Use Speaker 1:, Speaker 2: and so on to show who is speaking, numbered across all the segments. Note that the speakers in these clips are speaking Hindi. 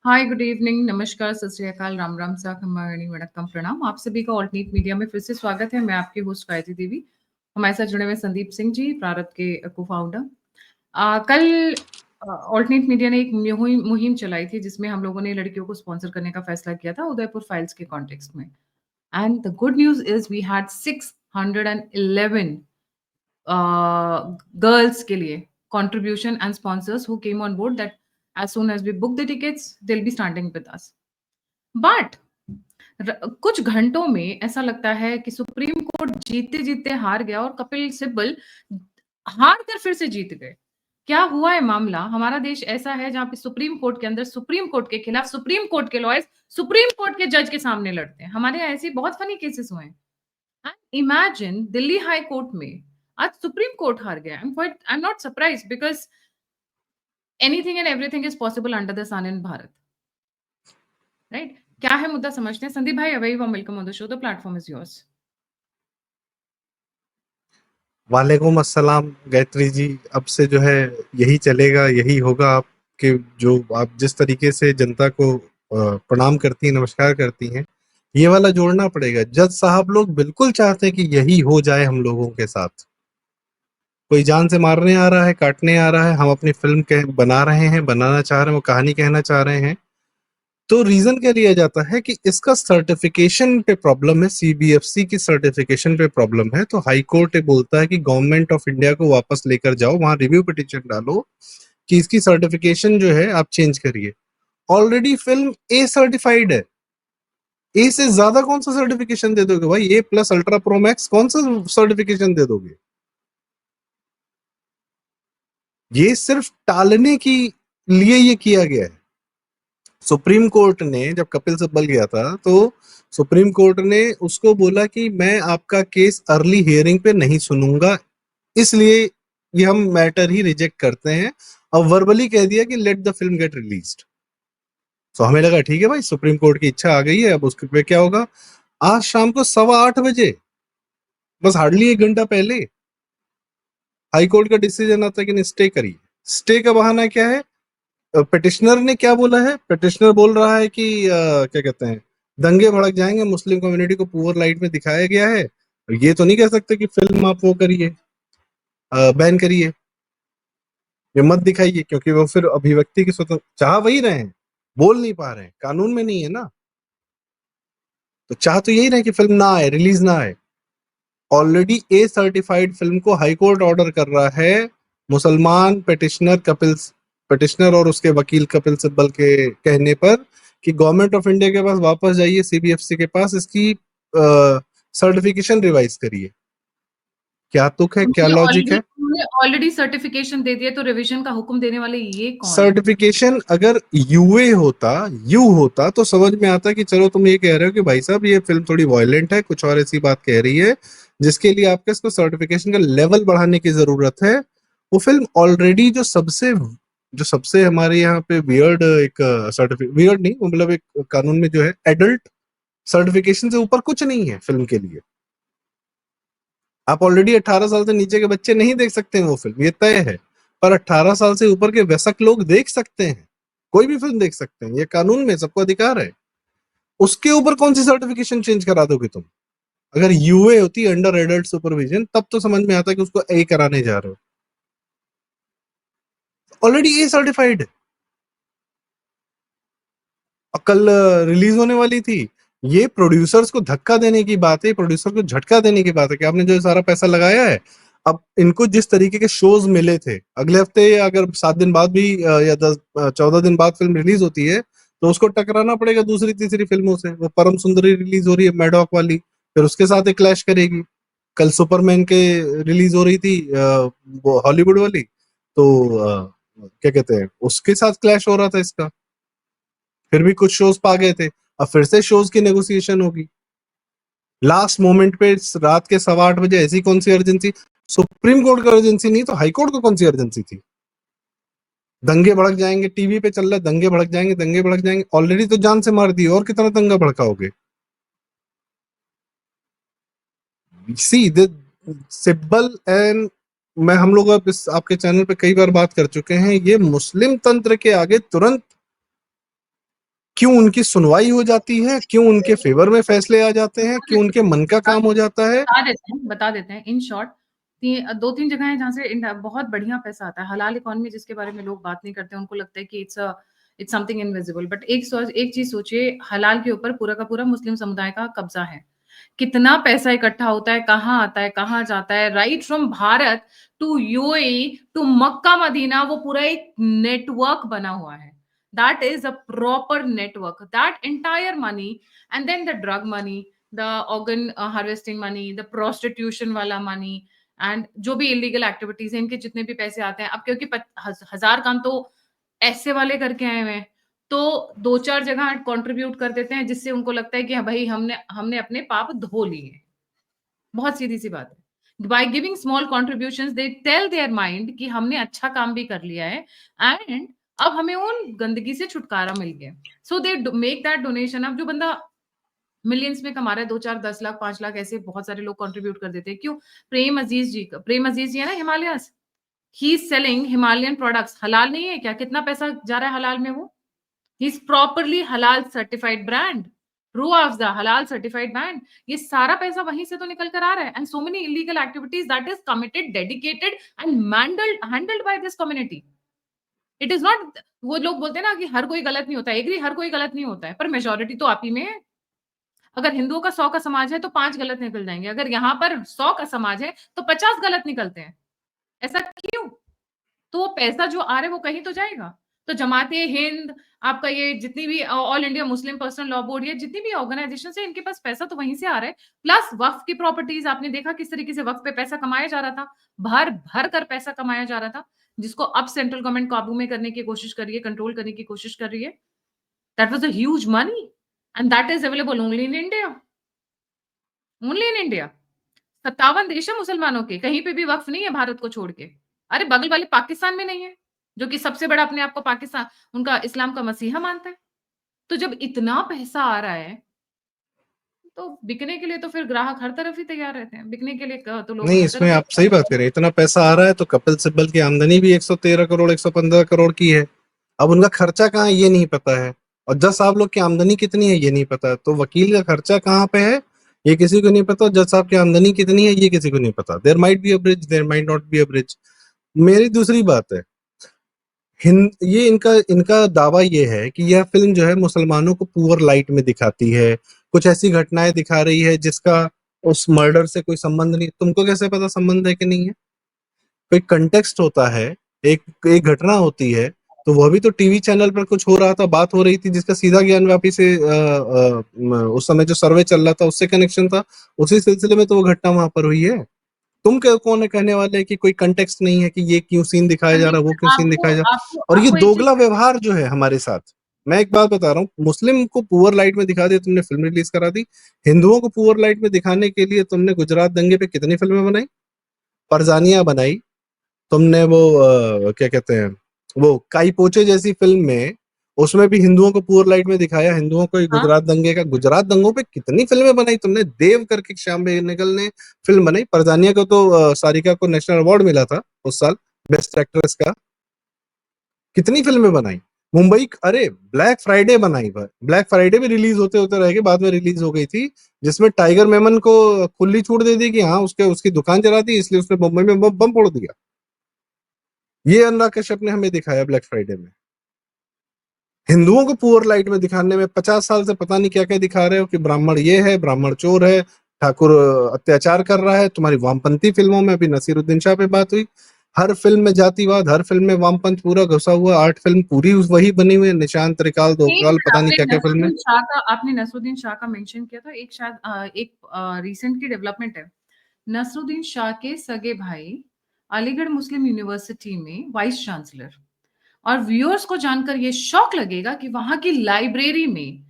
Speaker 1: हाय, गुड इवनिंग, नमस्कार, सत श्री अकाल, राम राम, सा खम्बाणी, वणक्कम, प्रणाम। आप सभी का ऑल्टरनेट मीडिया में फिर से स्वागत है। मैं आपकी होस्ट गायत्री देवी। हमारे साथ जुड़े हुए संदीप सिंह जी, प्रारब्ध के को-फाउंडर। कल ऑल्टरनेट मीडिया ने एक मुहिम चलाई थी जिसमें हम लोगों ने लड़कियों को स्पॉन्सर करने का फैसला किया था उदयपुर फाइल्स के कॉन्टेक्स्ट में। And the good news is we had 611 girls के लिए contribution and sponsors who came on board that as soon as we book the tickets they'll be standing with us. But कुछ घंटों में ऐसा लगता है कि सुप्रीम कोर्ट जीतते जीतते हार गया और कपिल सिब्बल हार कर फिर से जीत गए। क्या हुआ है मामला? हमारा देश ऐसा है जहां पे सुप्रीम कोर्ट के अंदर सुप्रीम कोर्ट के खिलाफ सुप्रीम कोर्ट के लॉयर्स सुप्रीम कोर्ट के जज के सामने लड़ते हैं। हमारे यहाँ ऐसे बहुत फनी केसेस हुए हैं। And imagine Delhi high court में आज सुप्रीम कोर्ट हार गया। I am not surprise because anything and everything is possible under the sun in Bharat, right? क्या है मुद्दा समझते हैं। संदीप भाई, a very warm welcome on the show, the platform is yours.
Speaker 2: वालेकुम अस्सलाम गायत्री जी। अब से जो है यही चलेगा, यही होगा। आपके जो आप जिस तरीके से जनता को प्रणाम करती हैं, नमस्कार करती हैं, ये वाला जोड़ना पड़ेगा। जज साहब लोग बिल्कुल चाहते हैं कि यही हो जाए हम लोगों के साथ। कोई जान से मारने आ रहा है, काटने आ रहा है, हम अपनी फिल्म बना रहे हैं, बनाना चाह रहे हैं, वो कहानी कहना चाह रहे हैं, तो रीजन क्या लिया जाता है कि इसका सर्टिफिकेशन पे प्रॉब्लम है, सीबीएफसी की सर्टिफिकेशन पे प्रॉब्लम है। तो हाई कोर्ट बोलता है कि गवर्नमेंट ऑफ इंडिया को वापस लेकर जाओ, वहां रिव्यू पिटीशन डालो कि इसकी सर्टिफिकेशन जो है आप चेंज करिए। ऑलरेडी फिल्म ए सर्टिफाइड है, ए से ज्यादा कौन सा सर्टिफिकेशन दे दोगे भाई? ए प्लस अल्ट्रा प्रो मैक्स कौन सा सर्टिफिकेशन दे दोगे? ये सिर्फ टालने की लिए ये किया गया है। सुप्रीम कोर्ट ने जब कपिल सिब्बल गया था तो सुप्रीम कोर्ट ने उसको बोला कि मैं आपका केस अर्ली हियरिंग पे नहीं सुनूंगा, इसलिए ये हम मैटर ही रिजेक्ट करते हैं। और वर्बली कह दिया कि let the film gate released. तो हमें लगा ठीक है भाई, सुप्रीम कोर्ट की इच्छा आ गई है, अब उसके पे क्या होगा। आज शाम को 8:15 बजे, बस हार्डली 1 घंटा पहले, हाई कोर्ट का डिसीजन आता है कि नहीं, स्टे करिए। स्टे का बहाना क्या है? पिटिशनर ने क्या बोला है? पिटिशनर बोल रहा है कि क्या कहते हैं, दंगे भड़क जाएंगे, मुस्लिम कम्युनिटी को पुअर लाइट में दिखाया गया है। ये तो नहीं कह सकते कि फिल्म आप वो करिए, बैन करिए, ये मत दिखाइए, क्योंकि वो फिर अभिव्यक्ति की स्वतंत्र चाह वही रहे हैं, बोल नहीं पा रहे हैं, कानून में नहीं है ना। तो चाह तो यही रहे कि फिल्म ना आए, रिलीज ना आए। ऑलरेडी ए सर्टिफाइड फिल्म को हाई कोर्ट ऑर्डर कर रहा है मुसलमान पिटिशनर और उसके वकील कपिल सिब्बल के कहने पर कि गवर्नमेंट ऑफ इंडिया के पास वापस जाइए, सीबीएफसी के पास, इसकी सर्टिफिकेशन रिवाइज करिए। क्या तुक है, क्या लॉजिक है?
Speaker 1: उन्होंने ऑलरेडी सर्टिफिकेशन दे दिया, तो रिवीजन का हुक्म देने वाले ये कौन है?
Speaker 2: सर्टिफिकेशन अगर यूए होता, यू होता, तो समझ में आता कि चलो तुम ये कह रहे हो कि भाई साहब ये फिल्म थोड़ी वायलेंट है, कुछ और ऐसी बात कह रही है जिसके लिए आपको इसको सर्टिफिकेशन का लेवल बढ़ाने की जरूरत है। वो फिल्म ऑलरेडी जो सबसे हमारे यहाँ पे वियर्ड एक सर्टिफिकेट, वियर्ड नहीं, मतलब एक कानून में जो है एडल्ट सर्टिफिकेशन से ऊपर कुछ नहीं है फिल्म के लिए। आप ऑलरेडी 18 साल से नीचे के बच्चे नहीं देख सकते हैं वो फिल्म, ये तय है। पर 18 साल से ऊपर के वयस्क लोग देख सकते हैं, कोई भी फिल्म देख सकते हैं, ये कानून में सबको अधिकार है। उसके ऊपर कौन सी सर्टिफिकेशन चेंज करा दोगे तुम? अगर यूए होती, अंडर एडल्ट सुपरविजन, तब तो समझ में आता कि उसको ए कराने जा रहे हो। ऑलरेडी ए सर्टिफाइड है, कल रिलीज होने वाली थी। ये प्रोड्यूसर्स को धक्का देने की बात है, प्रोड्यूसर को झटका देने की बात है कि आपने जो सारा पैसा लगाया है, अब इनको जिस तरीके के शोज मिले थे, अगले हफ्ते अगर 7 दिन बाद भी या 14 दिन बाद फिल्म रिलीज होती है तो उसको टकराना पड़ेगा दूसरी तीसरी फिल्मों से। वो परम सुंदरी रिलीज हो रही है मैडॉक वाली, फिर उसके साथ एक क्लैश करेगी। कल सुपरमैन के रिलीज हो रही थी वो हॉलीवुड वाली, तो क्या कहते हैं, उसके साथ क्लैश हो रहा था इसका। फिर भी कुछ शोज पा गए थे, अब फिर से शोज की नेगोशिएशन होगी लास्ट मोमेंट पे, रात के 8:15 बजे। ऐसी कौन सी अर्जेंसी? सुप्रीम कोर्ट की अर्जेंसी नहीं तो हाई कोर्ट को कौन सी अर्जेंसी थी? दंगे भड़क जाएंगे, टीवी पे चल रहा है, दंगे भड़क जाएंगे, दंगे भड़क जाएंगे। ऑलरेडी तो जान से मार दी, और कितना दंगा भड़काओगे? सी द सिब्बल एंड मैं, हम लोग अब इस आपके चैनल पे कई बार बात कर चुके हैं, ये मुस्लिम तंत्र के आगे तुरंत क्यों उनकी सुनवाई हो जाती है, क्यों उनके फेवर में फैसले आ जाते हैं, क्यों उनके मन का काम हो जाता है।
Speaker 1: बता देते हैं इन शॉर्ट। 2-3 जगह है जहाँ से बहुत बढ़िया पैसा आता है। हलाल इकोनॉमी जिसके बारे में लोग बात नहीं करते, उनको लगता है कि इट्स समथिंग इनविजिबल। बट एक चीज सोचिए, हलाल के ऊपर पूरा का पूरा मुस्लिम समुदाय का कब्जा है। कितना पैसा इकट्ठा होता है, कहाँ आता है, कहाँ जाता है, right from Bharat to UAE to Mecca Medina, वो पूरा एक नेटवर्क बना हुआ है। That is a proper network, that entire money, and then the drug money, the organ harvesting money, the prostitution वाला money, and जो भी illegal activities हैं, इनके जितने भी पैसे आते हैं, अब क्योंकि हजार काम तो ऐसे वाले करके आए हुए हैं, तो 2-4 जगह कंट्रीब्यूट कर देते हैं, जिससे उनको लगता है कि हाँ भाई हमने हमने अपने पाप धो लिए। बहुत सीधी सी बात है। By giving small contributions they tell their mind कि हमने अच्छा काम भी कर लिया है, एंड अब हमें उन गंदगी से छुटकारा मिल गया। सो दे मेक दैट डोनेशन। अब जो बंदा मिलियंस में कमा रहा है, 2-4 10 लाख 5 लाख, ऐसे बहुत सारे लोग कंट्रीब्यूट कर देते हैं। क्यों? प्रेम अजीज जी है ना Himalayas, he is selling Himalayan products. हलाल नहीं है क्या? कितना पैसा जा रहा है हलाल में? वो ही इज प्रॉपरली हलाल सर्टिफाइड ब्रांड, रू अफ़ज़ा हलाल सर्टिफाइड ब्रांड। ये सारा पैसा वहीं से तो निकल कर आ रहा है। And so many illegal activities that is committed, dedicated and handled by this community. It is not, वो लोग बोलते हैं ना कि हर कोई गलत नहीं होता है, एग्री, हर कोई गलत नहीं होता है, पर मेजोरिटी तो आप ही में है। अगर हिंदुओं का 100 का समाज है तो 5 गलत निकल जाएंगे, अगर यहाँ पर 100 का समाज है तो 50 गलत निकलते हैं। ऐसा क्यों? तो वो पैसा जो आ रहा है वो कहीं तो जाएगा। तो जमाते हिंद, आपका ये जितनी भी all India Muslim personal law board, ये जितनी भी ऑर्गेनाइजेशन है, इनके पास पैसा तो वहीं से आ रहा है। प्लस वक्फ की प्रॉपर्टीज, आपने देखा किस तरीके से वक्फ पे पैसा कमाया जा रहा था, भर भर कर पैसा कमाया जा रहा था, जिसको अब सेंट्रल गवर्नमेंट काबू में करने की कोशिश कर रही है, कंट्रोल करने की कोशिश कर रही है। That was a huge money, and that is available only in India, only in India. 57 देश है मुसलमानों के, कहीं पे भी वक्फ नहीं है भारत को छोड़ के। अरे बगल वाले पाकिस्तान में नहीं है, जो कि सबसे बड़ा अपने आप को पाकिस्तान, उनका इस्लाम का मसीहा मानता है। तो जब इतना पैसा आ रहा है, तो बिकने के लिए तो फिर ग्राहक हर तरफ ही तैयार रहते हैं। बिकने के लिए तो लोग
Speaker 2: नहीं,
Speaker 1: हर
Speaker 2: इसमें
Speaker 1: तरफ
Speaker 2: आप सही बात कर रहे हैं। इतना पैसा आ रहा है तो कपिल सिब्बल की आमदनी भी 113 करोड़ 115 करोड़ की है। अब उनका खर्चा कहाँ है ये नहीं पता है, और जज साहब लोग की आमदनी कितनी है ये नहीं पता है। तो वकील का खर्चा कहाँ पे है ये किसी को नहीं पता, जज साहब की आमदनी कितनी है ये किसी को नहीं पता। There might be a bridge, there might not be a bridge. मेरी दूसरी बात है, हिंद ये इनका इनका दावा ये है कि यह फिल्म जो है मुसलमानों को पुअर लाइट में दिखाती है, कुछ ऐसी घटनाएं दिखा रही है जिसका उस मर्डर से कोई संबंध नहीं। तुमको कैसे पता संबंध है कि नहीं है? कोई कंटेक्स्ट होता है, एक एक घटना होती है, तो वह भी तो टीवी चैनल पर कुछ हो रहा था, बात हो रही थी जिसका सीधा ज्ञानवापी से उस समय जो सर्वे चल रहा था उससे कनेक्शन था, उसी सिलसिले में तो वो घटना वहां पर हुई है। तुम क्या कौन है कहने वाले कि कोई कंटेक्स्ट नहीं है कि ये क्यों सीन दिखाया जा रहा है, वो क्यों सीन
Speaker 1: आपको
Speaker 2: दिखाया जा रहा
Speaker 1: आपको
Speaker 2: है। और ये
Speaker 1: आपको एक चीज,
Speaker 2: दोगला व्यवहार जो है हमारे साथ, मैं एक बात बता रहा हूँ, मुस्लिम को पुअर लाइट में दिखा दिया तुमने, फिल्म रिलीज करा दी। हिंदुओं को पुअर लाइट में दिखाने के लिए तुमने गुजरात दंगे पे कितनी फिल्में बनाई, परजानिया बनाई तुमने, वो क्या कहते हैं, वो काई पोचे जैसी फिल्म में, उसमें भी हिंदुओं को पुअर लाइट में दिखाया, हिंदुओं को ही
Speaker 1: हाँ,
Speaker 2: गुजरात दंगे का, गुजरात दंगों पे कितनी फिल्में बनाई तुमने। देव करके श्याम बेनेगल ने फिल्म बनाई, परजानिया को तो सारिका को नेशनल अवार्ड मिला था उस साल बेस्ट एक्ट्रेस का। कितनी फिल्में बनाई। मुंबई, अरे ब्लैक फ्राइडे बनाई, ब्लैक फ्राइडे भी रिलीज होते होते रह गई, बाद में रिलीज हो गई थी, जिसमें टाइगर मेमन को खुली छूट दे दी कि हाँ उसके उसकी दुकान जला दी, इसलिए उसने मुंबई में बम फोड़ दिया। ये अनुराग कश्यप ने हमें दिखाया ब्लैक फ्राइडे में। हिंदुओं को पुअर लाइट में दिखाने में 50 साल से पता नहीं क्या क्या दिखा रहे हो कि ब्राह्मण ये है, ब्राह्मण चोर है, ठाकुर अत्याचार कर रहा है। तुम्हारी वामपंथी फिल्मों में, अभी नसीरुद्दीन शाह पे बात हुई, हर फिल्म में जातिवाद, हर फिल्म में वामपंथ पूरा घुसा हुआ, 8 फिल्म पूरी वही बनी हुई है, निशांत त्रिकाल
Speaker 1: एक
Speaker 2: दोकाल
Speaker 1: मिनट,
Speaker 2: पता नहीं क्या क्या फिल्म है।
Speaker 1: आपने नसरुद्दीन शाह का मेंशन किया था, एक शायद एक रिसेंट की डेवलपमेंट है। नसरुद्दीन शाह के सगे भाई अलीगढ़ मुस्लिम यूनिवर्सिटी में वाइस चांसलर, और व्यूअर्स को जानकर ये शौक लगेगा कि वहां की लाइब्रेरी में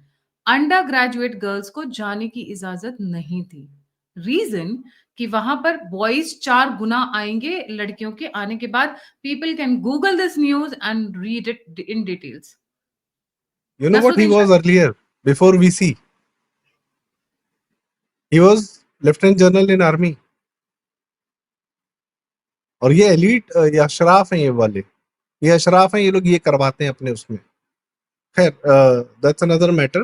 Speaker 1: अंडर ग्रेजुएट गर्ल्स को जाने की इजाजत नहीं थी। रीजन कि वहां पर बॉयज 4 गुना आएंगे लड़कियों के आने के बाद। People can Google this news and read it in details.
Speaker 2: You know what he
Speaker 1: Nasruddin
Speaker 2: was
Speaker 1: Shah.
Speaker 2: Earlier before VC, he was lieutenant general in army. और ये एलीट, ये अशराफ हैं, ये वाले, ये अशराफ हैं, ये लोग ये करवाते हैं अपने उसमें। खैर that's another matter.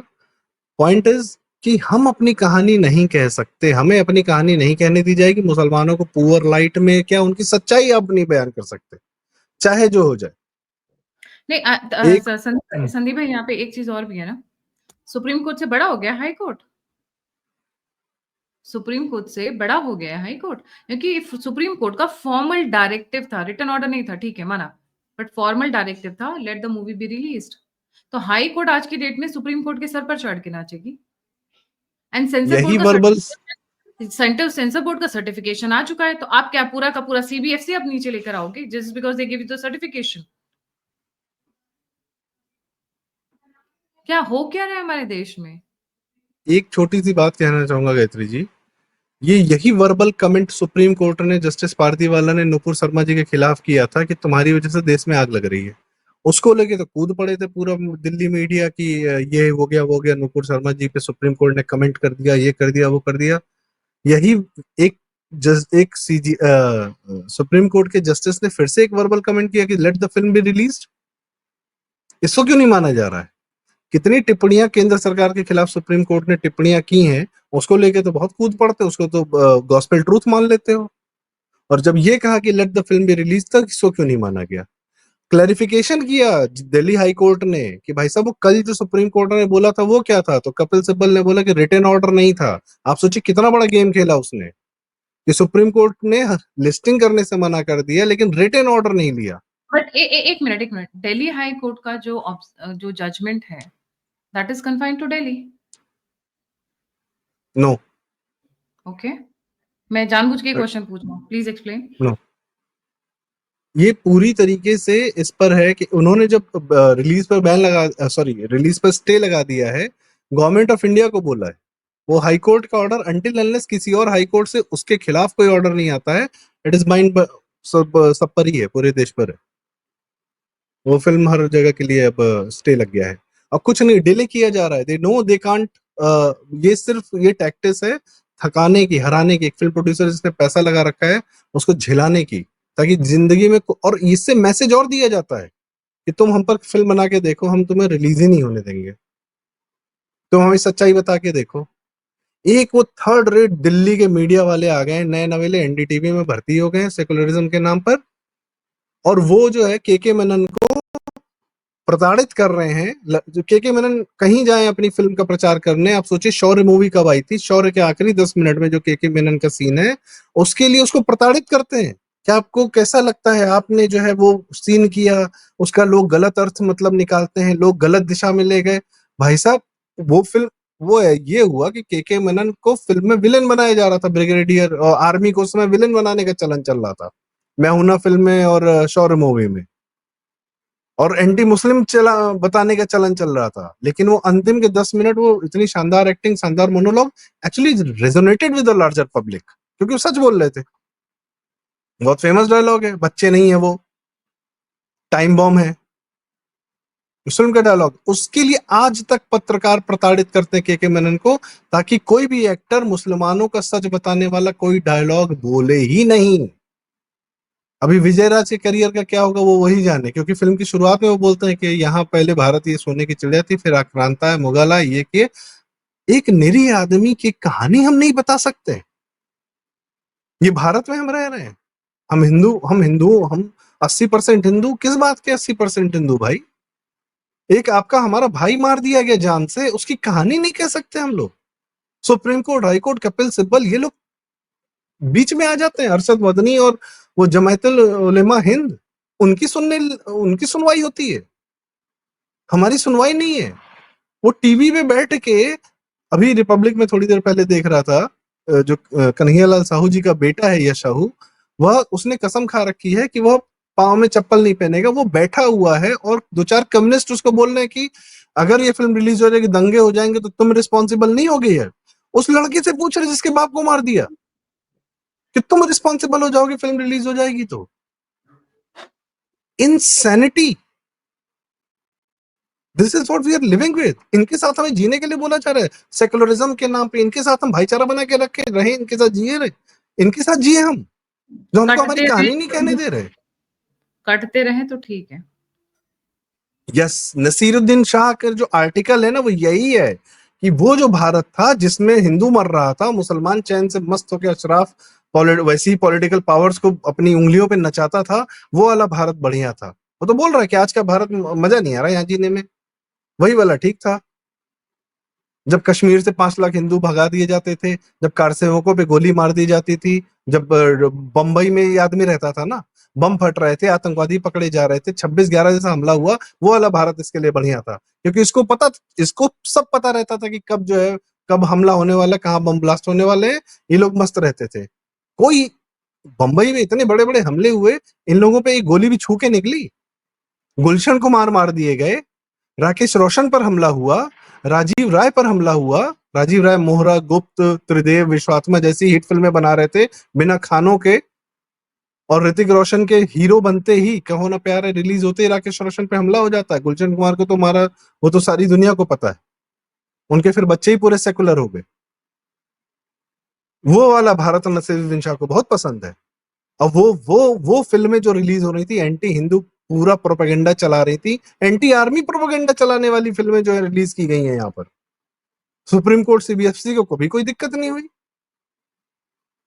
Speaker 2: Point is कि हम अपनी कहानी नहीं कह सकते, हमें अपनी कहानी नहीं कहने दी जाएगी। मुसलमानों को पुअर लाइट में क्या उनकी सच्चाई आप नहीं बयान कर सकते, चाहे जो हो जाए।
Speaker 1: नहीं
Speaker 2: एक
Speaker 1: संदीप भाई, यहाँ पे एक चीज और भी है ना, सुप्रीम कोर्ट से बड़ा हो गया हाई कोर्ट, सुप्रीम कोर्ट से बड़ा हो गया है हाई कोर्ट, क्योंकि सुप्रीम कोर्ट का फॉर्मल डायरेक्टिव था, रिटन ऑर्डर नहीं था, ठीक है माना, बट फॉर्मल डायरेक्टिव था, let the movie be released. तो हाई कोर्ट आज की डेट में सुप्रीम कोर्ट के सर पर चढ़ के नाचेगी। एंड सेंसर
Speaker 2: यही
Speaker 1: बोर्ड का
Speaker 2: वर्बल
Speaker 1: सेंसर बोर्ड का सर्टिफिकेशन आ चुका है, तो आप क्या पूरा का पूरा सीबीएफसी आप नीचे लेकर आओगे just because they give you the certification? क्या हो क्या रहा है हमारे देश में?
Speaker 2: एक छोटी सी बात कहना चाहूंगा गायत्री जी, ये यही वर्बल कमेंट सुप्रीम कोर्ट ने जस्टिस पारदीवाला ने नुपुर शर्मा जी के खिलाफ किया था कि तुम्हारी वजह से देश में आग लग रही है। उसको लेके तो कूद पड़े थे पूरा दिल्ली मीडिया की, ये हो गया वो हो गया, नुपुर शर्मा जी पे सुप्रीम कोर्ट ने कमेंट कर दिया, ये कर दिया वो कर दिया। यही एक एक सुप्रीम कोर्ट के जस्टिस ने फिर से एक वर्बल कमेंट किया कि let the film be released. इसको क्यों नहीं माना जा रहा है? कितनी टिप्पणियां केंद्र सरकार के खिलाफ सुप्रीम कोर्ट ने टिप्पणियां की हैं, उसको लेके तो बहुत कूद पड़ते, उसको तो गॉस्पेल ट्रूथ मान लेते हो। और जब ये कहा कि let the film be release, तक इसको क्यों नहीं माना गया? क्लैरिफिकेशन किया दिल्ली हाई कोर्ट ने कि भाई साहब वो कल जो सुप्रीम कोर्ट ने बोला था वो क्या था, तो कपिल सिब्बल ने बोला कि रिटन ऑर्डर नहीं था। आप सोचिए कितना बड़ा गेम खेला उसने कि सुप्रीम कोर्ट ने लिस्टिंग करने से मना कर दिया लेकिन रिटन ऑर्डर नहीं लिया।
Speaker 1: बट एक मिनट, एक मिनट, दिल्ली हाई कोर्ट का जो जजमेंट है that is confined to Delhi.
Speaker 2: No
Speaker 1: okay, मैं जानबूझ के क्वेश्चन पूछ रहा हूँ, प्लीज एक्सप्लेन।
Speaker 2: नो, ये पूरी तरीके से इस पर है कि उन्होंने जब रिलीज पर बैन लगा, सॉरी रिलीज पर स्टे लगा दिया है, गवर्नमेंट ऑफ इंडिया को बोला है वो हाई कोर्ट का ऑर्डर अंटिल अनलेस किसी और हाई कोर्ट से उसके खिलाफ कोई ऑर्डर नहीं आता है, इट इज बाइंड सब पर ही है, पूरे देश पर है। वो फिल्म हर जगह के लिए अब स्टे लग गया है। अब कुछ नहीं डिले किया जा रहा है, दे नो दे कांट। ये सिर्फ ये टैक्टिस है थकाने की, हराने की, एक फिल्म प्रोड्यूसर जिसने पैसा लगा रखा है उसको झिलाने की, ताकि जिंदगी में और इससे मैसेज और दिया जाता है कि तुम हम पर फिल्म बना के देखो, हम तुम्हें रिलीज ही नहीं होने देंगे, तुम हमें सच्चाई बता के देखो। एक वो थर्ड रेट दिल्ली के मीडिया वाले आ गए, नए नवेले एनडीटीवी में भर्ती हो गए सेकुलरिज्म के नाम पर, और वो जो है के मेनन को प्रताड़ित कर रहे हैं। जो के मेनन कहीं जाए अपनी फिल्म का प्रचार करने, आप सोचिए शौर्य मूवी कब आई थी, शौर्य के आखिरी 10 मिनट में जो के मेनन का सीन है उसके लिए उसको प्रताड़ित करते हैं। क्या आपको कैसा लगता है? आपने जो है वो सीन किया, उसका लोग गलत अर्थ मतलब निकालते हैं, लोग गलत दिशा में ले गए। भाई साहब वो फिल्म वो है, ये हुआ कि के मेनन को फिल्म में विलेन बनाया जा रहा था, ब्रिगेडियर, और आर्मी को उस समय विलेन बनाने का चलन चल रहा था मैं हूं ना फिल्म में और शौर्य मूवी में, और एंटी मुस्लिम चला बताने का चलन चल रहा था। लेकिन वो अंतिम के 10 मिनट वो इतनी शानदार एक्टिंग, शानदार monologue actually resonated with the larger public, क्योंकि वो सच बोल रहे थे। बहुत फेमस डायलॉग है, बच्चे नहीं है वो, टाइम बॉम्ब है मुस्लिम का डायलॉग। उसके लिए आज तक पत्रकार प्रताड़ित करते हैं के मेनन को, ताकि कोई भी एक्टर मुसलमानों का सच बताने वाला कोई डायलॉग बोले ही नहीं। अभी विजय राज के करियर का क्या होगा वो वही जाने, क्योंकि फिल्म की शुरुआत में वो बोलते हैं कि यहाँ पहले भारत ये सोने की चिड़िया थी, फिर आक्रांता है, मुगल आए, ये किए। एक निरीह आदमी की कहानी हम नहीं बता सकते। ये भारत में हम रह रहे हैं, हम 80% हिंदू, किस बात के 80% हिंदू भाई? एक आपका हमारा भाई मार दिया गया जान से, उसकी कहानी नहीं कह सकते हम लोग? Supreme court, high court, Kapil Sibal, ये लोग बीच में आ जाते हैं। अरशद वदनी और वो जमायतुल उलेमा हिंद, उनकी सुनवाई होती है, हमारी सुनवाई नहीं है। वो टीवी पे बैठ के, अभी रिपब्लिक में थोड़ी देर पहले देख रहा था, जो कन्हैयालाल साहू जी का बेटा है यश साहू, वह उसने कसम खा रखी है कि वह पाँव में चप्पल नहीं पहनेगा। वो बैठा हुआ है और दो चार कम्युनिस्ट उसको बोल रहे हैं कि अगर ये फिल्म रिलीज हो जाएगी, दंगे हो जाएंगे, तो तुम रिस्पॉन्सिबल नहीं होगे। यार उस लड़के से पूछ रहे जिसके बाप को मार दिया कि तुम रिस्पॉन्सिबल हो जाओगे फिल्म रिलीज हो जाएगी तो? Insanity, this is what we are living with. इनके साथ हमें जीने के लिए बोला जा रहा है सेकुलरिज्म के नाम पे, इनके साथ हम भाईचारा बना के रखे रहे, इनके साथ जिए रहे, इनके साथ जिए हम, जो हमको हमारी
Speaker 1: कटते
Speaker 2: कहानी नहीं कहने
Speaker 1: रहे,
Speaker 2: दे रहे।
Speaker 1: कटते रहे तो ठीक है।
Speaker 2: यस, नसीरुद्दीन शाह का जो आर्टिकल है ना वो यही है कि वो जो भारत था जिसमें हिंदू मर रहा था, मुसलमान चैन से मस्त होकर अशराफ वैसी पॉलिटिकल पावर्स को अपनी उंगलियों पे नचाता था, वो वाला भारत बढ़िया था। वो तो बोल रहा है कि आज का भारत मजा नहीं आ रहा यहाँ जीने में, वही वाला ठीक था। जब कश्मीर से 5 लाख हिंदू भगा दिए जाते थे, जब कारसेवकों पे गोली मार दी जाती थी, जब बंबई में ये आदमी रहता था ना, बम फट रहे थे, आतंकवादी पकड़े जा रहे थे, 26/11 जैसा हमला हुआ, वो वाला भारत इसके लिए बढ़िया था, क्योंकि इसको सब पता रहता था कि कब जो है कब हमला होने वाला है, कहाँ बम ब्लास्ट होने वाले हैं, ये लोग मस्त रहते थे। कोई बंबई में इतने बड़े बड़े हमले हुए, इन लोगों पे एक गोली भी छू के निकली? गुलशन कुमार मार दिए गए, राकेश रोशन पर हमला हुआ, राजीव राय पर हमला हुआ। राजीव राय मोहरा, गुप्त, त्रिदेव, विश्वात्मा जैसी हिट फिल्में बना रहे थे बिना खानों के, और ऋतिक रोशन के हीरो बनते ही कहो ना प्यार है रिलीज होते ही राकेश रोशन पे हमला हो जाता है। गुलशन कुमार को तो मारा, वो तो सारी दुनिया को पता है, उनके फिर बच्चे ही पूरे सेकुलर हो गए। वो वाला भारत नसीरुद्दीन शाह को बहुत पसंद है। और वो फिल्में जो रिलीज हो रही थी, एंटी हिंदू पूरा प्रोपेगेंडा चला रही थी, एंटी आर्मी प्रोपेगेंडा चलाने वाली फिल्में जो है रिलीज की गई हैं यहाँ पर। सुप्रीम कोर्ट सीबीएफसी को भी कोई दिक्कत नहीं हुई।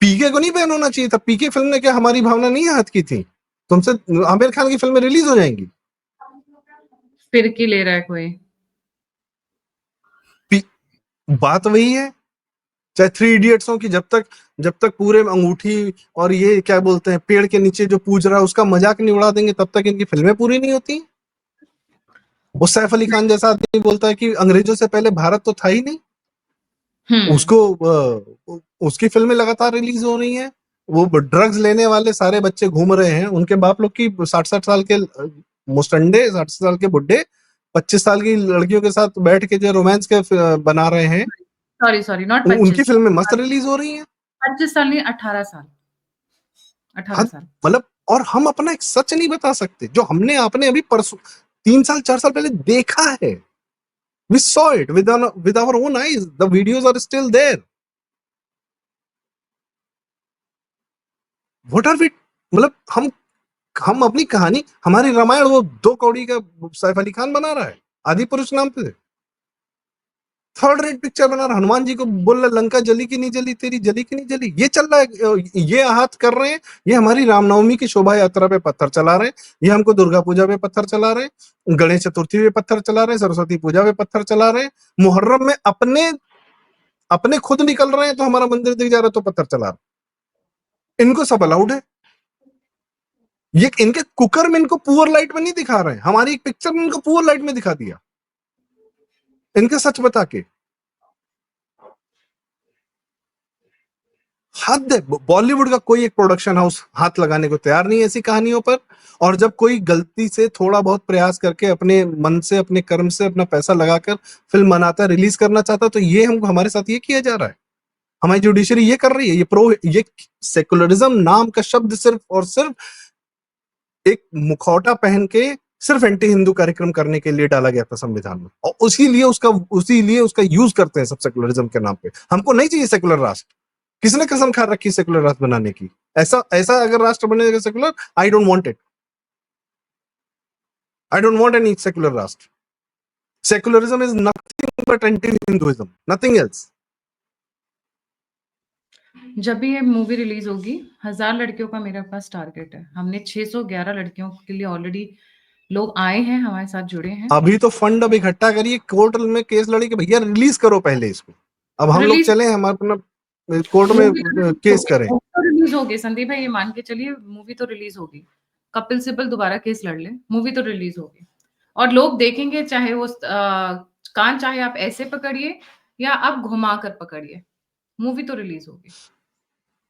Speaker 2: पीके को नहीं बैन होना चाहिए था। पीके फिल्म ने क्या हमारी भावना नहीं हाथ की थी? तुमसे आमिर खान की फिल्में रिलीज हो जाएंगी?
Speaker 1: फिरकी ले रहा है कोई।
Speaker 2: बात वही है, चाहे 3 इडियट्सों की, जब तक पूरे अंगूठी और ये क्या बोलते हैं पेड़ के नीचे जो पूज रहा है उसका मजाक नहीं उड़ा देंगे, तब तक इनकी फिल्में पूरी नहीं होती। वो सैफ अली खान जैसा आदमी बोलता है कि अंग्रेजों से पहले भारत तो था ही नहीं, उसको उसकी फिल्में लगातार रिलीज हो रही हैं। वो ड्रग्स लेने वाले सारे बच्चे घूम रहे हैं, उनके बाप लोग की 60-60 साल के मुस्टंडे, 60 साल के बुड्ढे 25 साल की लड़कियों के साथ बैठ के जो रोमांस के बना रहे हैं,
Speaker 1: सॉरी नॉट
Speaker 2: उनकी
Speaker 1: 25,
Speaker 2: फिल्में मस्त रिलीज हो रही हैं।
Speaker 1: 25 साल नहीं, 18 साल, 18
Speaker 2: हद,
Speaker 1: साल।
Speaker 2: मतलब, और हम अपना एक सच नहीं बता सकते जो हमने आपने अभी परसों 3 साल 4 साल पहले देखा है। We saw it with our own eyes. The videos are still there. What are we, मतलब हम अपनी कहानी, हमारी रामायण वो 2 कौड़ी का सैफ अली खान बना रहा है आदि पुरुष नाम पे, थर्ड रेट पिक्चर बना रहा। हनुमान जी को बोल रहा लंका जली की नहीं जली, तेरी जली की नहीं जली, ये चल रहा है। ये आहत कर रहे हैं, ये हमारी रामनवमी की शोभा यात्रा पे पत्थर चला रहे हैं, ये हमको दुर्गा पूजा पे पत्थर चला रहे हैं, गणेश चतुर्थी पे पत्थर चला रहे हैं, सरस्वती पूजा पे पत्थर चला रहे हैं, मुहर्रम में अपने अपने खुद निकल रहे हैं तो हमारा मंदिर दिख जा रहा है तो पत्थर चला रहे हैं। इनको सब अलाउड है। ये इनके कुकर में इनको पुअर लाइट में नहीं दिखा रहे हैं, हमारी एक पिक्चर में इनको पुअर लाइट में दिखा दिया, इनके सच बता के। हद है। बॉलीवुड का कोई एक प्रोडक्शन हाउस हाथ लगाने को तैयार नहीं है ऐसी कहानियों पर। और जब कोई गलती से थोड़ा बहुत प्रयास करके अपने मन से, अपने कर्म से, अपना पैसा लगाकर फिल्म बनाता है, रिलीज करना चाहता है, तो ये हमको हमारे साथ ये किया जा रहा है। हमारी जुडिशरी ये कर रही है। ये सेकुलरिज्म नाम का शब्द सिर्फ और सिर्फ एक मुखौटा पहन के सिर्फ एंटी हिंदू कार्यक्रम करने के लिए डाला गया था संविधान में, और उसी लिए उसका यूज करते हैं सब सेकुलरिज्म के नाम पे। हमको नहीं चाहिए सेकुलर राष्ट्र। किसने कसम खा रखी सेकुलर राष्ट्र बनाने की? ऐसा ऐसा अगर राष्ट्र बनेगा secular, I don't want it. I don't want any secular राष्ट्र। Secularism is nothing but anti Hinduism, nothing else.
Speaker 1: जब भी ये मूवी रिलीज होगी, 1000 लड़कियों का मेरे पास टारगेट है। हमने 611 लड़कियों के लिए ऑलरेडी लोग आए हैं, हमारे साथ जुड़े हैं।
Speaker 2: अभी तो फंड अब इकट्ठा करिए, कोर्ट में केस लड़ी कि भैया रिलीज करो पहले इसको। अब हम लोग
Speaker 1: रिलीज
Speaker 2: चले हम अपना कोर्ट में केस करें।
Speaker 1: तो रिलीज होगी संदीप भाई, ये मान के चलिए, मूवी तो रिलीज होगी। कपिल सिब्बल दोबारा केस लड़ ले, मूवी तो रिलीज होगी और लोग देखेंगे, चाहे वो कान चाहे आप ऐसे पकड़िए या आप घुमा कर पकड़िए, मूवी तो रिलीज होगी।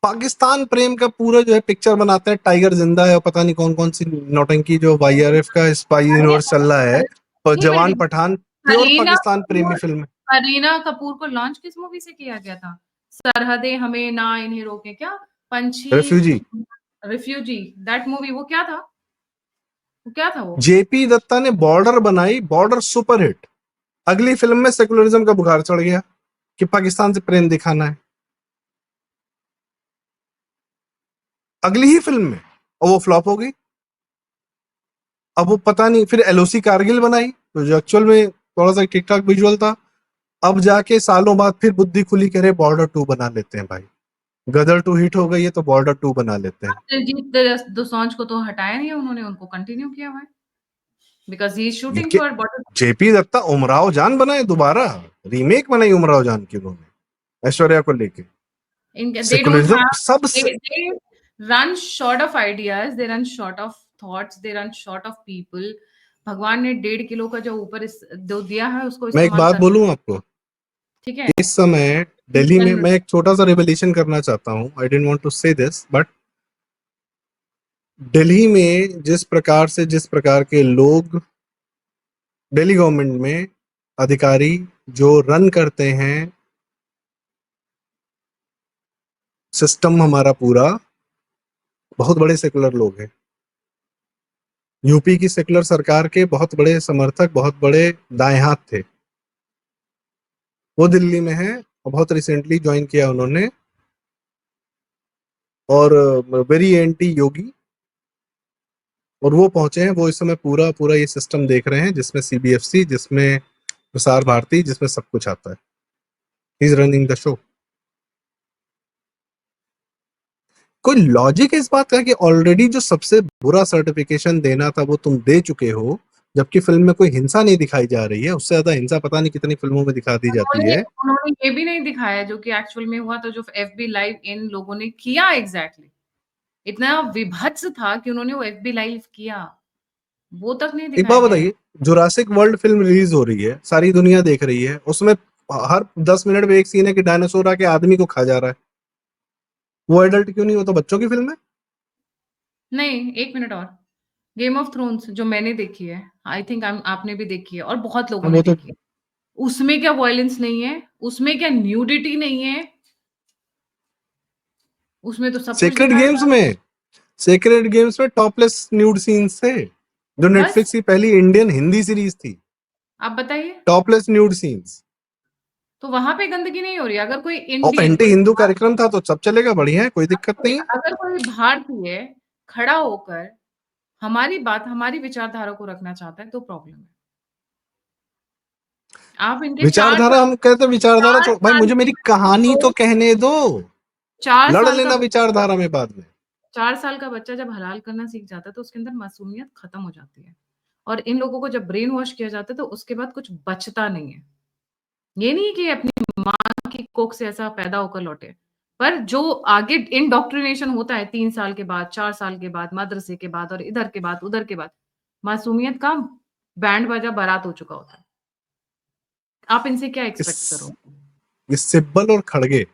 Speaker 2: पाकिस्तान प्रेम का पूरा जो है पिक्चर बनाते हैं, टाइगर जिंदा है और पता नहीं कौन कौन सी नौटंकी, जो वाईआरएफ का स्पाई
Speaker 1: अरे
Speaker 2: यूनिवर्स चल रहा है, और
Speaker 1: एक
Speaker 2: जवान
Speaker 1: मिनट,
Speaker 2: पठान प्योर
Speaker 1: करीना
Speaker 2: पाकिस्तान प्रेमी
Speaker 1: कपूर,
Speaker 2: फिल्म है।
Speaker 1: करीना कपूर को लॉन्च किस मूवी से किया गया था? सरहदें हमें ना इन्हें रोके, क्या पंछी,
Speaker 2: रेफ्यूजी।
Speaker 1: रिफ्यूजी, दैट मूवी, वो क्या था? वो क्या था वो?
Speaker 2: जेपी दत्ता ने बॉर्डर बनाई, बॉर्डर सुपरहिट। अगली फिल्म में सेकुलरिज्म का बुखार चढ़ गया कि पाकिस्तान से प्रेम दिखाना है, अगली ही फिल्म में, और वो फ्लॉप हो गई। अब वो पता नहीं फिर एलओसी कारगिल बनाई तो जो एक्चुअल में थोड़ा सा ठीक ठाक विजुअल था। अब जाके सालों बाद फिर बुद्धि खुली करे बॉर्डर 2 बना लेते हैं भाई। गदर 2 हिट हो गई है तो बॉर्डर 2 बना लेते हैं।
Speaker 1: दिलजीत दोसांझ को तो हटाया नहीं है उन्होंने, उनको कंटिन्यू किया हुआ है बिकॉज ही इज शूटिंग
Speaker 2: के
Speaker 1: फॉर बॉर्डर।
Speaker 2: जेपी दत्ता उमराव जान बनाए दोबारा, रीमेक बनाई उमराव जान की उन्होंने ऐश्वर्या को लेके।
Speaker 1: They don't
Speaker 2: सेकुलरिज्म
Speaker 1: have,
Speaker 2: सब
Speaker 1: they run short of ideas, they run short of thoughts, they run short of people. भगवान ने 1.5 किलो का जो ऊपर दो दिया है उसको
Speaker 2: मैं एक
Speaker 1: इस्तेमाल
Speaker 2: बात
Speaker 1: कर,
Speaker 2: बोलूं आपको,
Speaker 1: ठीक है।
Speaker 2: इस समय दिल्ली में मैं एक छोटा सा रिवोल्यूशन करना चाहता हूं, आई डिडंट वांट टू से दिस, बट दिल्ली में जिस प्रकार के लोग दिल्ली गवर्नमेंट में अधिकारी जो रन करते हैं सिस्टम हमारा पूरा, बहुत बड़े सेकुलर लोग हैं। यूपी की सेकुलर सरकार के बहुत बड़े समर्थक, बहुत बड़े दाएं हाथ थे, वो दिल्ली में है और बहुत रिसेंटली ज्वाइन किया उन्होंने, और वेरी एंटी योगी, और वो पहुंचे हैं, वो इस समय पूरा पूरा ये सिस्टम देख रहे हैं जिसमें सीबीएफसी, जिसमें प्रसार भारती, जिसमें सब कुछ आता है। He is running the show. कोई लॉजिक है इस बात का कि ऑलरेडी जो सबसे बुरा सर्टिफिकेशन देना था वो तुम दे चुके हो, जबकि फिल्म में कोई हिंसा नहीं दिखाई जा रही है, उससे ज्यादा हिंसा पता नहीं कितनी फिल्मों में दिखा दी जाती
Speaker 1: उन्होंने
Speaker 2: है।
Speaker 1: उन्होंने ये भी नहीं दिखाया जो कि एक्चुअल में हुआ, तो जो एफबी लाइव इन लोगों ने किया एग्जैक्टली इतना विभत्स था कि उन्होंने वो एफबी लाइव किया, वो तक नहीं
Speaker 2: एक
Speaker 1: दिखाया
Speaker 2: बात
Speaker 1: गया है।
Speaker 2: बताइए, जुरासिक वर्ल्ड फिल्म रिलीज हो रही है, सारी दुनिया देख रही है, उसमें हर 10 मिनट में एक सीन है कि डायनासोर आके आदमी को खा जा रहा है, वो एडल्ट क्यों नहीं, हो तो बच्चों की फिल्म है।
Speaker 1: नहीं, 1 मिनट और, गेम ऑफ थ्रोन्स जो मैंने देखी है, आई थिंक आपने भी देखी है और बहुत लोगों ने
Speaker 2: वो तो
Speaker 1: देखी है, उसमें क्या वायलेंस नहीं है, उसमें क्या न्यूडिटी नहीं है, उसमें तो सब कुछ
Speaker 2: सेक्रेड
Speaker 1: दिखाया
Speaker 2: गेम्स
Speaker 1: था।
Speaker 2: में सेक्रेड गेम्स में टॉपलेस न्यूड सीन्स थे, जो
Speaker 1: बस
Speaker 2: नेटफ्लिक्स की पहली इंडियन हिंदी सीरीज थी।
Speaker 1: आप बताइए,
Speaker 2: टॉपलेस न्यूड सीन्स,
Speaker 1: तो वहां पे गंदगी नहीं हो रही? अगर कोई
Speaker 2: और
Speaker 1: इंडियन,
Speaker 2: एंटी
Speaker 1: कोई
Speaker 2: हिंदू कार्यक्रम था तो सब चलेगा, बढ़िया है, कोई दिक्कत नहीं है।
Speaker 1: अगर कोई भारतीय खड़ा होकर हमारी बात, हमारी विचारधारा को रखना चाहता है तो प्रॉब्लम है। आप इनके चार
Speaker 2: विचारधारा,
Speaker 1: साल
Speaker 2: हम कहते हैं विचारधारा
Speaker 1: चार
Speaker 2: छोड़ भाई,
Speaker 1: साल
Speaker 2: मुझे
Speaker 1: के
Speaker 2: मेरी
Speaker 1: बच्चे
Speaker 2: कहानी तो
Speaker 1: को,
Speaker 2: कहने दो,
Speaker 1: 4
Speaker 2: लड़
Speaker 1: साल का
Speaker 2: लेना
Speaker 1: बच्चा,
Speaker 2: विचारधारा में बाद में।
Speaker 1: 4 साल का बच्चा जब हलाल करना सीख जाता है तो उसके अंदर मासूमियत खत्म हो जाती है, और इन लोगों को जब ब्रेन वॉश किया जाता है तो उसके बाद कुछ बचता नहीं है। ये नहीं कि अपनी माँ की कोख से ऐसा पैदा होकर लौटे, पर जो आगे इंडोक्ट्रिनेशन होता है 3 साल के बाद, 4 साल के बाद, मदरसे के बाद, और इधर के बाद, उधर के बाद, मासूमियत का बैंड बाजा बारात हो चुका होता है। आप इनसे क्या एक्सपेक्ट
Speaker 2: इस
Speaker 1: करो?
Speaker 2: सिब्बल और खड़गे,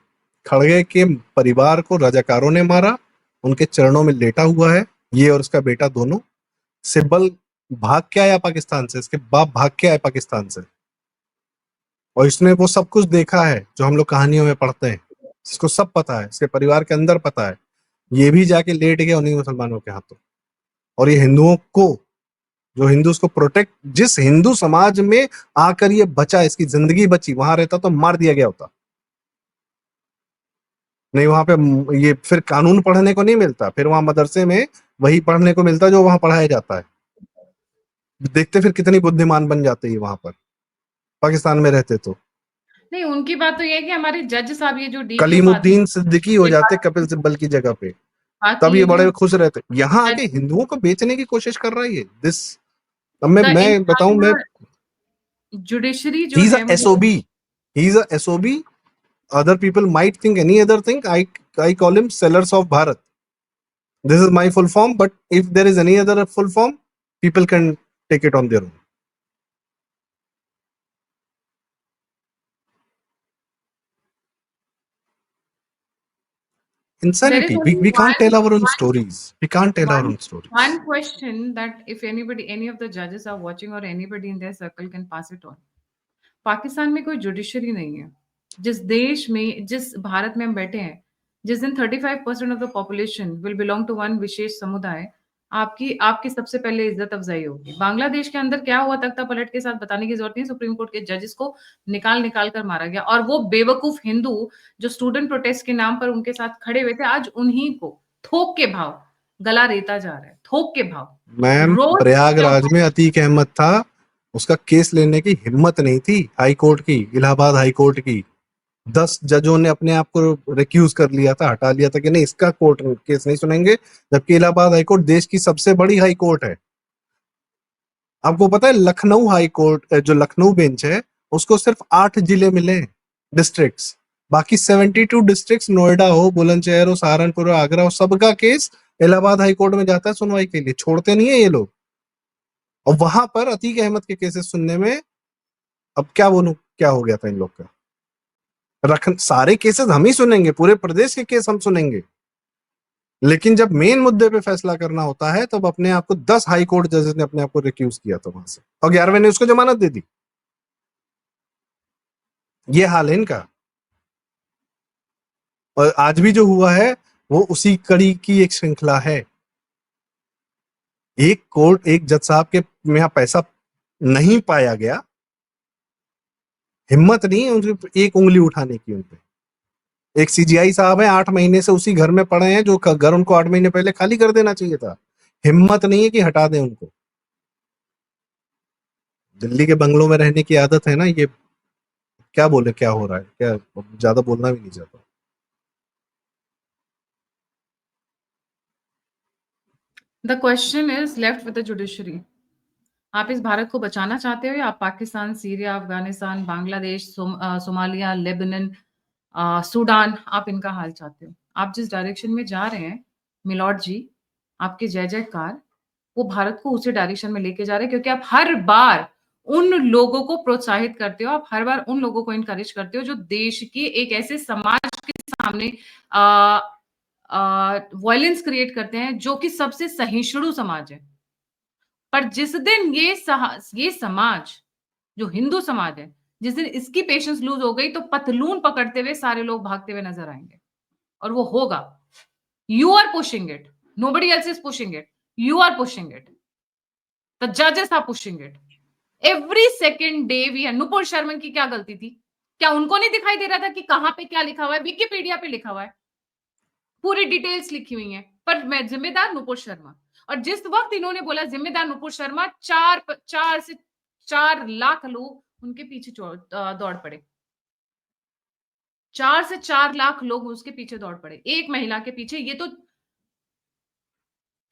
Speaker 2: खड़गे के परिवार को रजाकारों ने मारा, उनके चरणों में लेटा हुआ है ये और उसका बेटा दोनों। सिब्बल भाग के आया पाकिस्तान से, इसके बाप भाग के आए पाकिस्तान से, और इसने वो सब कुछ देखा है जो हम लोग कहानियों में पढ़ते हैं, इसको सब पता है, इसके परिवार के अंदर पता है। ये भी जाके लेट गया उन्हीं मुसलमानों के हाथों, और ये हिंदुओं को, जो हिंदू उसको प्रोटेक्ट, जिस हिंदू समाज में आकर ये बचा, इसकी जिंदगी बची, वहां रहता तो मार दिया गया होता। नहीं, वहां पे ये फिर कानून पढ़ने को नहीं मिलता, फिर वहां मदरसे में वही पढ़ने को मिलता जो वहां पढ़ाया जाता है। देखते फिर कितनी बुद्धिमान बन जाते हैं वहां पर, पाकिस्तान में रहते तो
Speaker 1: नहीं, उनकी बात तो ये है कि हमारे जज साहब ये जो डीक्यू पाती
Speaker 2: कलीमुद्दीन सिद्दीकी हो
Speaker 1: ये
Speaker 2: जाते कपिल
Speaker 1: बात,
Speaker 2: सिब्बल की जगह पे, तब
Speaker 1: बाकी
Speaker 2: ये
Speaker 1: ये जो
Speaker 2: बड़े खुश रहते। यहाँ आके
Speaker 1: जज,
Speaker 2: हिंदुओं को बेचने की कोशिश कर रहा है ये दिस। अब
Speaker 1: द
Speaker 2: मैं बताऊं, मैं,
Speaker 1: इंटायर जुडिशरी जो
Speaker 2: ही इज अ
Speaker 1: है मुझे,
Speaker 2: SOB, he is a SOB. other people might think any other thing. I call him sellers of Bharat. This is my full form, but if there is any other full form, people can take it on their own.
Speaker 1: there is
Speaker 2: Insanity.
Speaker 1: only
Speaker 2: We can't tell our own
Speaker 1: one
Speaker 2: stories. We can't tell our
Speaker 1: one
Speaker 2: own stories.
Speaker 1: one question that if anybody, any of the judges are watching or anybody in their circle can pass it on. Pakistan में कोई जुडिशरी नहीं है। जिस देश में, जिस भारत में हम बैठे हैं, जिस दिन 35% of the population will belong to one विशेष समुदाय, आपकी आपकी सबसे पहले इज्जत अफजाई होगी। बांग्लादेश के अंदर क्या हुआ तख्ता पलट के साथ बताने की जरूरत नहीं, सुप्रीम कोर्ट के जजेस को निकाल निकाल कर मारा गया, और वो बेवकूफ हिंदू जो स्टूडेंट प्रोटेस्ट के नाम पर उनके साथ खड़े हुए थे, आज उन्हीं को थोक के भाव गला रेता जा रहा है थोक के भाव।
Speaker 2: मैम,
Speaker 1: रोज
Speaker 2: प्रयागराज में अतीक अहमद था, उसका केस लेने की हिम्मत नहीं थी हाई कोर्ट की, इलाहाबाद हाई कोर्ट की। 10 जजों ने अपने आप को रिक्यूज कर लिया था, हटा लिया था कि नहीं इसका कोर्ट केस नहीं सुनेंगे, जबकि इलाहाबाद हाई कोर्ट देश की सबसे बड़ी हाई कोर्ट है। आपको पता है लखनऊ हाई कोर्ट, जो लखनऊ बेंच है, उसको सिर्फ 8 जिले मिले, डिस्ट्रिक्ट्स। बाकी 72 डिस्ट्रिक्ट्स, नोएडा हो, बुलंदशहर हो, सहारनपुर हो, आगरा हो, सबका केस इलाहाबाद हाई कोर्ट में जाता है सुनवाई के लिए, छोड़ते नहीं है ये लोग। और वहां पर अतीक अहमद के केसेस सुनने में, अब क्या बोलूं क्या हो गया था इन लोग का। सारे केसेस हम ही सुनेंगे, पूरे प्रदेश के केस हम सुनेंगे, लेकिन जब मेन मुद्दे पे फैसला करना होता है तब अपने आप को 10 हाई कोर्ट जजेस ने अपने आप को रिक्यूज किया था वहां से, और 11वें ने उसको जमानत दे दी। ये हाल है इनका। और आज भी जो हुआ है वो उसी कड़ी की एक श्रृंखला है। एक कोर्ट, एक जज साहब के में यहाँ पैसा नहीं पाया गया, हिम्मत नहीं है उनकी एक उंगली उठाने की उनपे। एक सीजीआई साहब है, 8 महीने से उसी घर में पड़े हैं, जो घर उनको 8 महीने पहले खाली कर देना चाहिए था। हिम्मत नहीं है कि हटा दें उनको। दिल्ली के बंगलों में रहने की आदत है ना, ये क्या बोले क्या हो रहा है, क्या ज्यादा बोलना भी नहीं चाहता।
Speaker 1: The question is left with the judiciary. आप इस भारत को बचाना चाहते हो या आप Pakistan, Syria, Afghanistan, Bangladesh, Somalia, Lebanon, Sudan, आप इनका हाल चाहते हो? आप जिस डायरेक्शन में जा रहे हैं मिलॉर्ड जी, आपके जय जयकार, वो भारत को उसी डायरेक्शन में लेके जा रहे हैं, क्योंकि आप हर बार उन लोगों को प्रोत्साहित करते हो, आप हर बार उन लोगों को इनकरेज करते हो जो देश के एक ऐसे समाज के सामने वायलेंस क्रिएट करते हैं जो कि सबसे सहिष्णु समाज है। पर जिस दिन ये समाज, जो हिंदू समाज है, जिस दिन इसकी पेशेंस लूज हो गई, तो पतलून पकड़ते हुए सारे लोग भागते हुए नजर आएंगे, और वो होगा। You are pushing it, nobody else is pushing it, you are pushing it, the जजेस are pushing it every second day. We है नुपुर शर्मा की क्या गलती थी? क्या उनको नहीं दिखाई दे रहा था कि कहां पे क्या लिखा हुआ है? विकिपीडिया पे लिखा हुआ है, पूरी डिटेल्स लिखी हुई हैं, पर मैं जिम्मेदार नुपुर शर्मा। और जिस वक्त इन्होंने बोला जिम्मेदार नुपुर शर्मा, 4 से 4 लाख लोग उनके पीछे दौड़ पड़े। 4 से 4 लाख लोग उसके पीछे दौड़ पड़े, एक महिला के पीछे। ये तो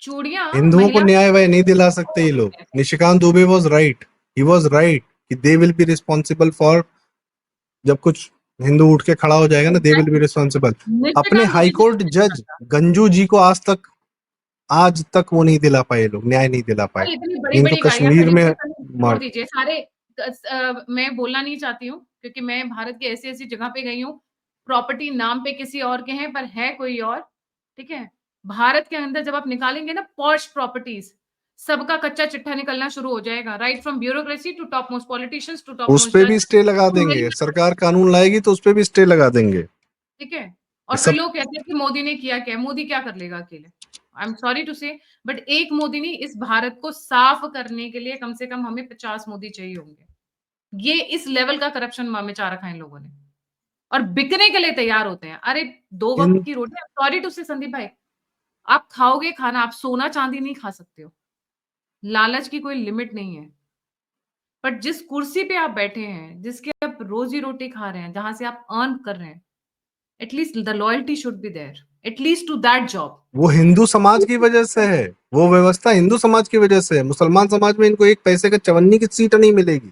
Speaker 1: चूड़ियां
Speaker 2: हिंदुओं को
Speaker 1: महिला
Speaker 2: न्याय वह नहीं दिला सकते ये लोग। Nishikant Dubey was right, he was right कि they will be responsible for, जब कुछ हिंदू उठ के खड़ा हो जाएगा ना, दे विल बी रिस्पॉन्सिबल। अपने
Speaker 1: निशिकांत
Speaker 2: हाई
Speaker 1: दुबे जी
Speaker 2: कोर्ट जज गंजू जी को आज तक वो नहीं दिला पाए, लोग न्याय नहीं दिला पाए,
Speaker 1: और इतनी बड़ी
Speaker 2: जिनको
Speaker 1: बड़ी गालियां
Speaker 2: कश्मीर
Speaker 1: करी
Speaker 2: में
Speaker 1: थी, छोड़
Speaker 2: मार।
Speaker 1: दीजिए सारे। मैं बोलना नहीं चाहती हूँ क्योंकि मैं भारत की ऐसी ऐसी जगह पे गई हूँ, प्रॉपर्टी नाम पे किसी और के हैं पर है कोई और, ठीक है। भारत के अंदर जब आप निकालेंगे ना पॉश प्रॉपर्टीज, सबका कच्चा चिट्ठा निकलना शुरू हो जाएगा, right from bureaucracy to top most politicians to top
Speaker 2: उस
Speaker 1: मोस्ट
Speaker 2: पे
Speaker 1: जज
Speaker 2: भी स्टे लगा
Speaker 1: टू
Speaker 2: देंगे, सरकार कानून लाएगी तो उस पे भी स्टे लगा देंगे।
Speaker 1: ठीक है।
Speaker 2: ये
Speaker 1: और फिर
Speaker 2: सब
Speaker 1: लोग कहते हैं कि मोदी ने किया क्या? मोदी क्या कर लेगा अकेले? आई एम सॉरी टू से, बट एक मोदी नहीं, इस भारत को साफ करने के लिए कम से कम हमें 50 मोदी चाहिए होंगे। ये इस लेवल का करप्शन मचा रखा है इन लोगों ने, और बिकने के लिए तैयार होते हैं। अरे 2
Speaker 2: इन
Speaker 1: वक्त की रोटी, सॉरी टू से संदीप भाई, आप खाओगे खाना, आप सोना चांदी नहीं खा सकते हो। लालच की कोई लिमिट नहीं है। बट जिस कुर्सी पे आप बैठे हैं, जिसके आप रोजी रोटी खा रहे हैं, जहां से आप अर्न कर रहे हैं, at least the loyalty should be there, at least to that job.
Speaker 2: वो हिंदू समाज की वजह से है, वो व्यवस्था हिंदू समाज की वजह से है। मुसलमान समाज में इनको एक पैसे का चवन्नी की सीट नहीं मिलेगी,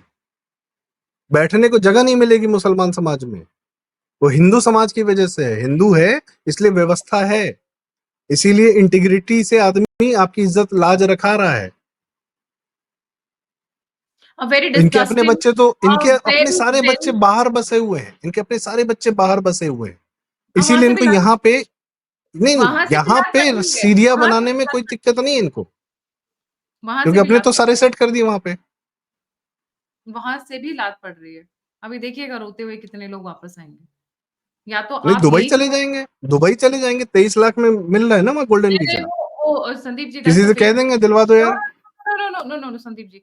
Speaker 2: बैठने को जगह नहीं मिलेगी मुसलमान समाज में। वो हिंदू समाज की वजह से है, हिंदू है इसलिए व्यवस्था है, इसीलिए इंटीग्रिटी से आदमी आपकी इज्जत लाज रखा रहा है।
Speaker 1: अ वेरी
Speaker 2: इनके अपने
Speaker 1: डिस्गस्टिंग,
Speaker 2: बच्चे तो,
Speaker 1: अ
Speaker 2: इनके अपने
Speaker 1: वेरी
Speaker 2: सारे बच्चे
Speaker 1: वेरी,
Speaker 2: बाहर बसे हुए हैं, इनके अपने सारे बच्चे बाहर बसे हुए हैं,
Speaker 1: अब वहां
Speaker 2: इसीलिए
Speaker 1: से भी
Speaker 2: इनको
Speaker 1: लात,
Speaker 2: यहाँ पे नहीं,
Speaker 1: वहां से भी
Speaker 2: यहाँ
Speaker 1: लात
Speaker 2: पे
Speaker 1: पड़ेंगे,
Speaker 2: सीरिया
Speaker 1: वहां से
Speaker 2: बनाने
Speaker 1: भी
Speaker 2: में
Speaker 1: लात
Speaker 2: कोई
Speaker 1: पड़ेंगे,
Speaker 2: दिक्कत नहीं है इनको,
Speaker 1: वहां
Speaker 2: क्योंकि
Speaker 1: से भी
Speaker 2: अपने
Speaker 1: लात
Speaker 2: तो
Speaker 1: पड़,
Speaker 2: सारे सेट कर दिए वहां पे।
Speaker 1: वहां से भी लात पड़ रही है। अभी देखिएगा रोते हुए कितने लोग वापस आएंगे। या तो
Speaker 2: नहीं,
Speaker 1: आप
Speaker 2: दुबई
Speaker 1: यही
Speaker 2: चले जाएंगे, दुबई चले जाएंगे, 23 लाख में मिल रहा है ना वहाँ गोल्डन
Speaker 1: नहीं,
Speaker 2: वीजा।
Speaker 1: वो संदीप जी, दैट्स
Speaker 2: किसी
Speaker 1: अ
Speaker 2: से कह
Speaker 1: फेक।
Speaker 2: देंगे दिलवा दो
Speaker 1: नो
Speaker 2: यार।
Speaker 1: No no no no no Sandeep ji,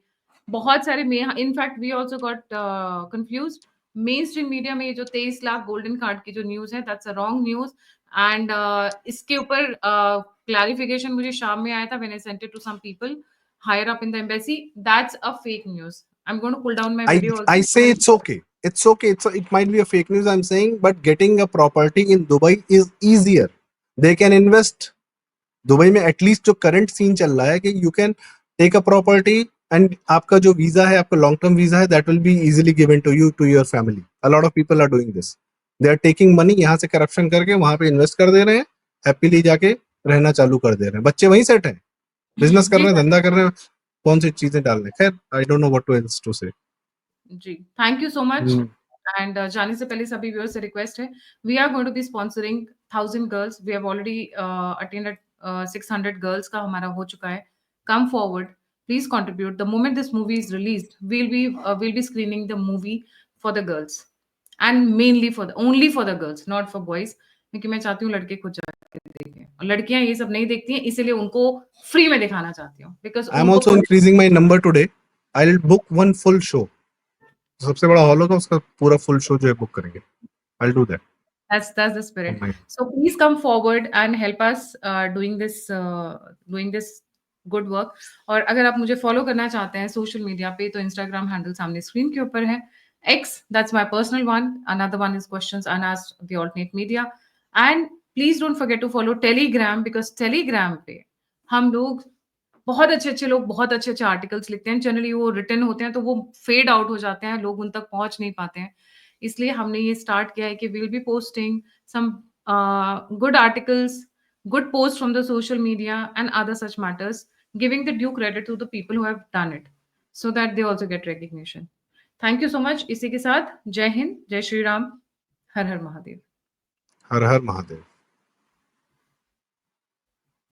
Speaker 1: बहुत सारे में, in fact we also got confuse. Main stream media में ये जो 23 लाख गोल्डन कार्ड की जो न्यूज है, that's a wrong news. And इसके ऊपर clarification मुझे शाम में आया था when I sent it to some people higher up in the embassy. That's a fake news. I'm going to pull down my video also.
Speaker 2: I say it's okay. It's okay. It might be a fake news, I'm saying, but getting a property in Dubai is easier. They can invest. Dubai में एटलीस्ट जो करंट सीन चल रहा है कि you can take a property and आपका जो वीजा है, आपका लॉन्ग टर्म वीजा है, that will be easily given to you to your family. A lot of people are doing this. They are taking money, यहाँ से करप्शन करके वहां पे इन्वेस्ट कर दे रहे हैं, हैप्पीली जाके रहना चालू कर दे रहे हैं. बच्चे वहीं सेट हैं, बिजनेस कर
Speaker 1: जी
Speaker 2: रहे हैं,
Speaker 1: सर,
Speaker 2: धंधा कर रहे हैं, कौन सी चीजें डाल रहे हैं. खैर, I don't know what to else to say.
Speaker 1: जी, thank you so much. And जाने से पहले सभी व्यूअर्स से रिक्वेस्ट है, we are going to be sponsoring 1000 girls. We have already attended 600 girls का हमारा हो चुका है. Come forward, please contribute. The moment this movie is released, we'll be screening the movie for the girls and mainly for the only for the girls, not for boys, क्योंकि मैं चाहती हूँ लड़के खुद जाके देखें, और लड़कियां ये सब नहीं देखती हैं, इसीलिए उनको फ्री में दिखाना चाहती हूँ, because
Speaker 2: I am also increasing my number today. I will book one full show. सबसे बड़ा हॉल होगा, उसका पूरा फुल शो जो है बुक करेंगे. I will do that.
Speaker 1: That's the spirit. So please come forward and help us doing this good work. और अगर आप मुझे फॉलो करना चाहते हैं सोशल मीडिया पे, तो इंस्टाग्राम हैंडल सामने स्क्रीन के ऊपर है. X, that's my personal one. Another one is Questions Unasked, the alternate media. And please don't forget to follow Telegram, because Telegram पे हम लोग बहुत अच्छे लोग बहुत अच्छे आर्टिकल्स लिखते हैं. जनरली वो रिटन होते हैं तो वो फेड आउट हो जाते हैं, लोग उन तक पहुंच नहीं पाते हैं. इसलिए हमने ये स्टार्ट किया है कि we will be posting some good articles, good post from the social media and other such matters, giving the due credit to the people who have done it, so that they also get recognition. Thank you so much. इसी के साथ जय हिंद, जय श्री राम, हर हर महादेव.
Speaker 2: हर हर महादेव.